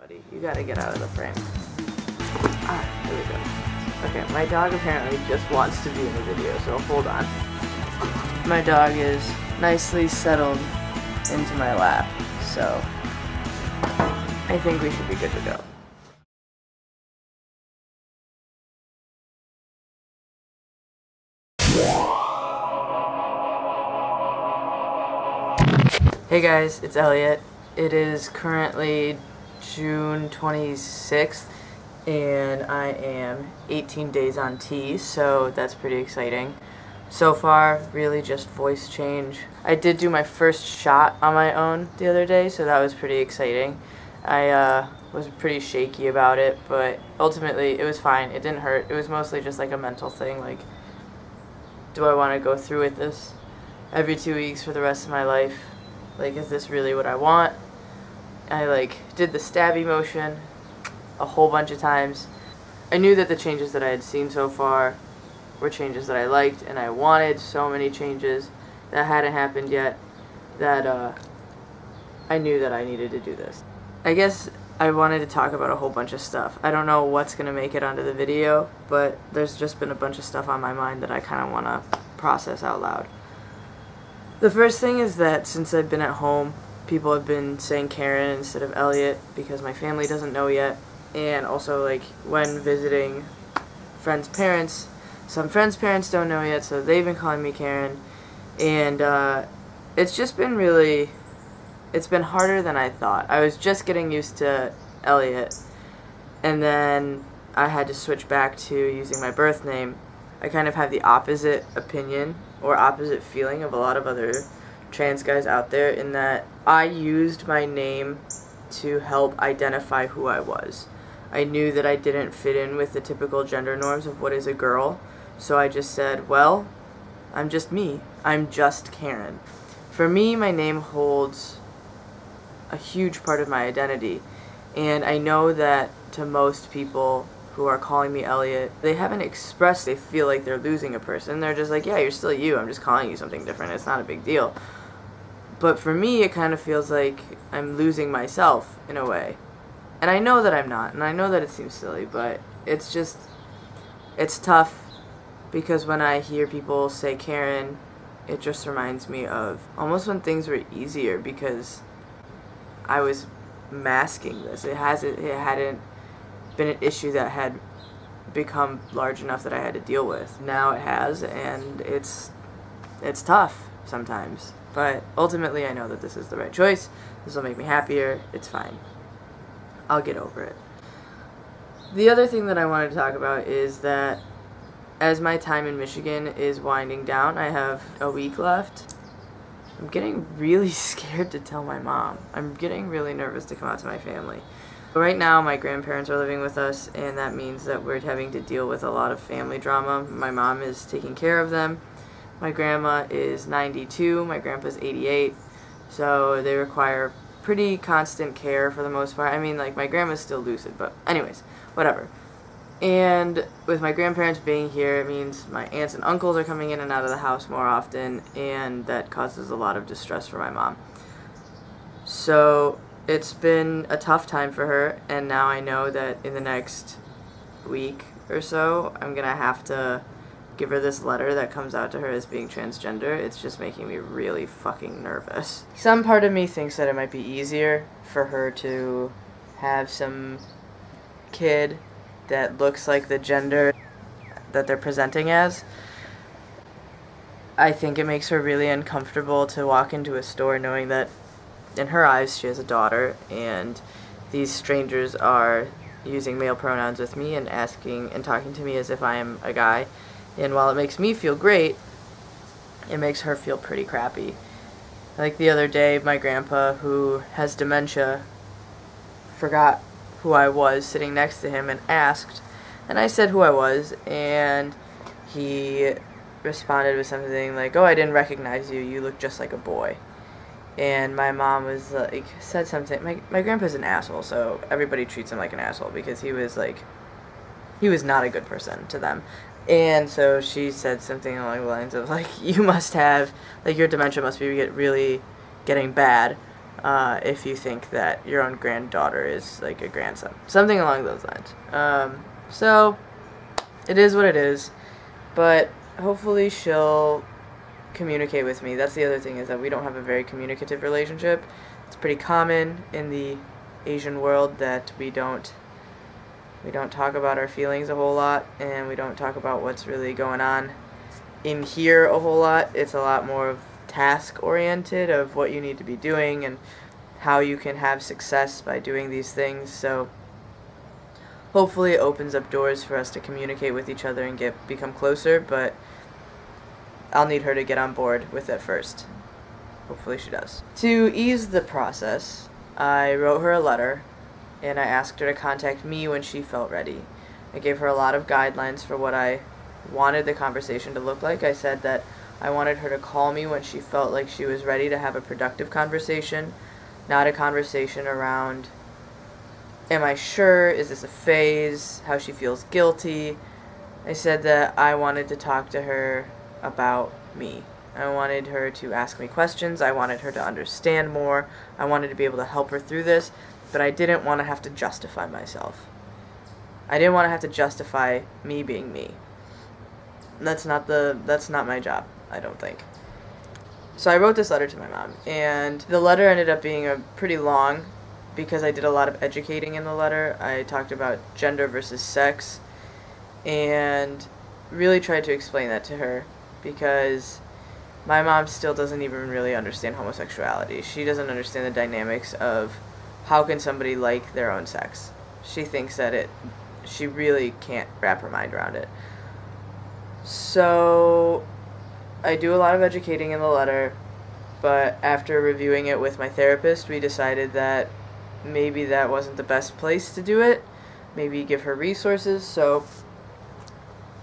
buddy. You gotta get out of the frame. Ah, here we go. Okay, my dog apparently just wants to be in the video, so hold on. My dog is nicely settled into my lap, so I think we should be good to go. Hey guys, it's Elliot. It is currently June 26th and I am 18 days on T, so that's pretty exciting. So far, really just voice change. I did do my first shot on my own the other day, so that was pretty exciting. I was pretty shaky about it, but ultimately it was fine. It didn't hurt. It was mostly just like a mental thing, like, do I want to go through with this every 2 weeks for the rest of my life? Like, is this really what I want? I did the stabby motion a whole bunch of times. I knew that the changes that I had seen so far were changes that I liked, and I wanted so many changes that hadn't happened yet that I knew that I needed to do this. I guess I wanted to talk about a whole bunch of stuff. I don't know what's going to make it onto the video, but there's just been a bunch of stuff on my mind that I kind of want to process out loud. The first thing is that since I've been at home, people have been saying Karen instead of Elliot because my family doesn't know yet. And also, like, when visiting friends' parents, some friends' parents don't know yet, so they've been calling me Karen. And it's just been really, it's been harder than I thought. I was just getting used to Elliot, and then I had to switch back to using my birth name. I kind of have the opposite opinion or opposite feeling of a lot of other trans guys out there, in that I used my name to help identify who I was. I knew that I didn't fit in with the typical gender norms of what is a girl, so I just said, well, I'm just me. I'm just Karen. For me, my name holds a huge part of my identity, and I know that to most people who are calling me Elliot, they haven't expressed they feel like they're losing a person. They're just like, yeah, you're still you. I'm just calling you something different. It's not a big deal. But for me, it kind of feels like I'm losing myself in a way. And I know that I'm not, and I know that it seems silly, but it's just, it's tough, because when I hear people say Karen, it just reminds me of almost when things were easier, because I was masking this. It hadn't been an issue that had become large enough that I had to deal with. Now it has, and it's tough sometimes. But ultimately I know that this is the right choice. This will make me happier. It's fine. I'll get over it. The other thing that I wanted to talk about is that as my time in Michigan is winding down, I have a week left. I'm getting really scared to tell my mom. I'm getting really nervous to come out to my family. Right now, my grandparents are living with us, and that means that we're having to deal with a lot of family drama. My mom is taking care of them. My grandma is 92, my grandpa's 88, so they require pretty constant care for the most part. I mean, like, my grandma's still lucid, but anyways, whatever. And with my grandparents being here, it means my aunts and uncles are coming in and out of the house more often, and that causes a lot of distress for my mom. So it's been a tough time for her, and now I know that in the next week or so, I'm going to have to give her this letter that comes out to her as being transgender. It's just making me really fucking nervous. Some part of me thinks that it might be easier for her to have some kid that looks like the gender that they're presenting as. I think it makes her really uncomfortable to walk into a store knowing that in her eyes she has a daughter, and these strangers are using male pronouns with me and asking and talking to me as if I am a guy. And while it makes me feel great, it makes her feel pretty crappy. Like the other day, my grandpa, who has dementia, forgot who I was sitting next to him and asked, and I said who I was, and he responded with something like, oh, I didn't recognize you, you look just like a boy. And my mom was like, said something, my grandpa's an asshole, so everybody treats him like an asshole, because he was not a good person to them. And so she said something along the lines of, like, you must have, like, your dementia must be really getting bad, if you think that your own granddaughter is like a grandson. Something along those lines. So, it is what it is, but hopefully she'll communicate with me. That's the other thing, is that we don't have a very communicative relationship. It's pretty common in the Asian world that we don't talk about our feelings a whole lot, and we don't talk about what's really going on in here a whole lot. It's a lot more of task oriented, of what you need to be doing and how you can have success by doing these things. So hopefully it opens up doors for us to communicate with each other and become closer, but I'll need her to get on board with it first. Hopefully she does. To ease the process, I wrote her a letter, and I asked her to contact me when she felt ready. I gave her a lot of guidelines for what I wanted the conversation to look like. I said that I wanted her to call me when she felt like she was ready to have a productive conversation, not a conversation around, am I sure, is this a phase, how she feels guilty. I said that I wanted to talk to her about me. I wanted her to ask me questions. I wanted her to understand more. I wanted to be able to help her through this, but I didn't want to have to justify myself. I didn't want to have to justify me being me. That's not my job, I don't think. So I wrote this letter to my mom, and the letter ended up being pretty long because I did a lot of educating in the letter. I talked about gender versus sex and really tried to explain that to her, because my mom still doesn't even really understand homosexuality. She doesn't understand the dynamics of how can somebody like their own sex. She thinks that she really can't wrap her mind around it. So I do a lot of educating in the letter, but after reviewing it with my therapist, we decided that maybe that wasn't the best place to do it. Maybe give her resources. So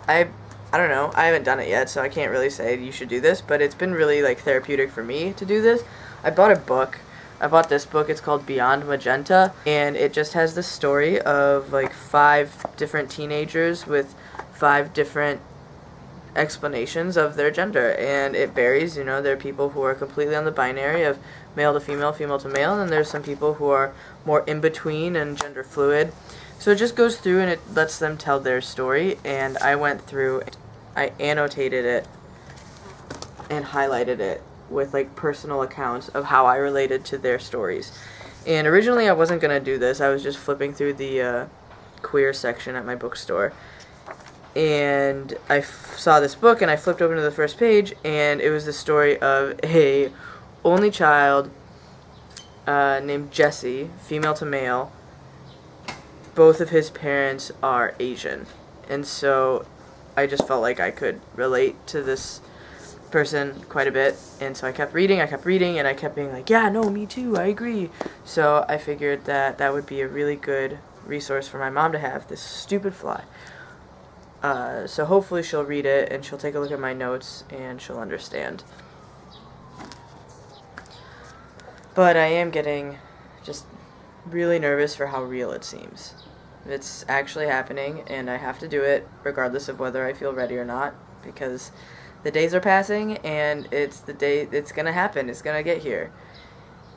I don't know. I haven't done it yet, so I can't really say you should do this, but it's been really like therapeutic for me to do this. I bought a book. I bought this book. It's called Beyond Magenta, and it just has the story of like 5 different teenagers with 5 different explanations of their gender, and it varies. You know, there are people who are completely on the binary of male to female, female to male, and there's some people who are more in between and gender fluid. So it just goes through and it lets them tell their story, and I went through, I annotated it and highlighted it with like personal accounts of how I related to their stories. And originally I wasn't going to do this. I was just flipping through the queer section at my bookstore, and I saw this book, and I flipped open to the first page, and it was the story of a only child named Jesse, female to male. Both of his parents are Asian, and so I just felt like I could relate to this person quite a bit, and so I kept reading, and I kept being like, yeah, no, me too, I agree. So I figured that that would be a really good resource for my mom to have, this stupid fly. So hopefully she'll read it, and she'll take a look at my notes, and she'll understand. But I am getting just really nervous for how real it seems. It's actually happening, and I have to do it regardless of whether I feel ready or not, because the days are passing, and it's gonna happen. It's gonna get here.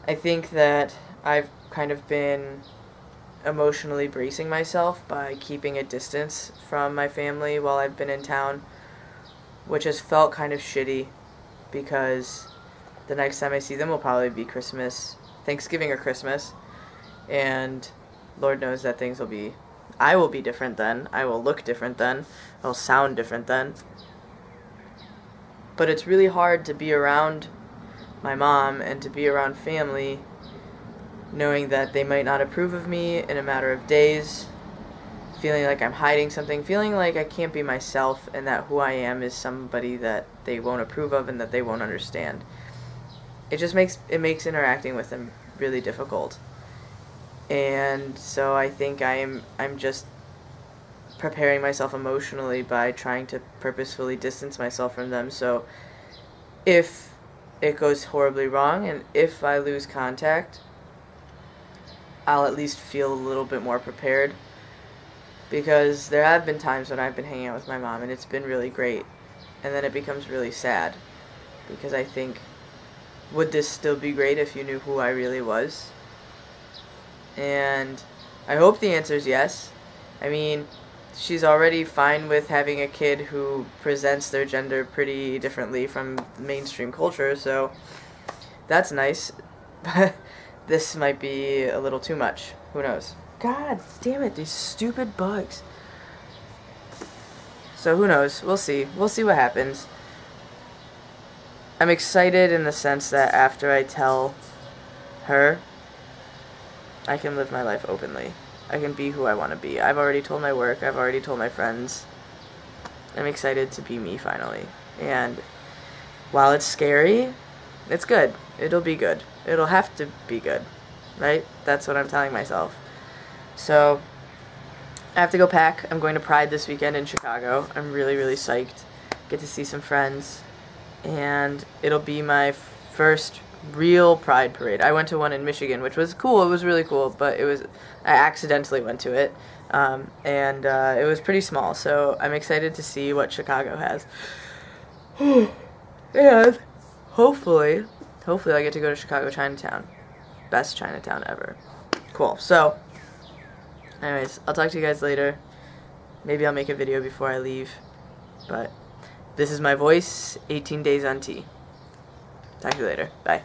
I think that I've kind of been emotionally bracing myself by keeping a distance from my family while I've been in town, which has felt kind of shitty, because the next time I see them will probably be Thanksgiving or Christmas, and Lord knows that I will be different then, I will look different then, I'll sound different then. But it's really hard to be around my mom and to be around family knowing that they might not approve of me in a matter of days, feeling like I'm hiding something, feeling like I can't be myself, and that who I am is somebody that they won't approve of and that they won't understand. It just makes interacting with them really difficult. And so I think I'm just preparing myself emotionally by trying to purposefully distance myself from them, so if it goes horribly wrong and if I lose contact, I'll at least feel a little bit more prepared, because there have been times when I've been hanging out with my mom and it's been really great, and then it becomes really sad because I think would this still be great if you knew who I really was? And I hope the answer is yes. I mean, she's already fine with having a kid who presents their gender pretty differently from mainstream culture, so that's nice. But this might be a little too much. Who knows? God damn it, these stupid bugs. So who knows? We'll see. We'll see what happens. I'm excited in the sense that after I tell her, I can live my life openly. I can be who I want to be. I've already told my work. I've already told my friends. I'm excited to be me finally. And while it's scary, it's good. It'll be good. It'll have to be good. Right? That's what I'm telling myself. So, I have to go pack. I'm going to Pride this weekend in Chicago. I'm really, really psyched. Get to see some friends. And it'll be my first real Pride parade. I went to one in Michigan, which was cool. It was really cool, but I accidentally went to it. And it was pretty small, so I'm excited to see what Chicago has. And hopefully I get to go to Chicago Chinatown. Best Chinatown ever. Cool. So, anyways, I'll talk to you guys later. Maybe I'll make a video before I leave. But this is my voice, 18 days on T. Talk to you later. Bye.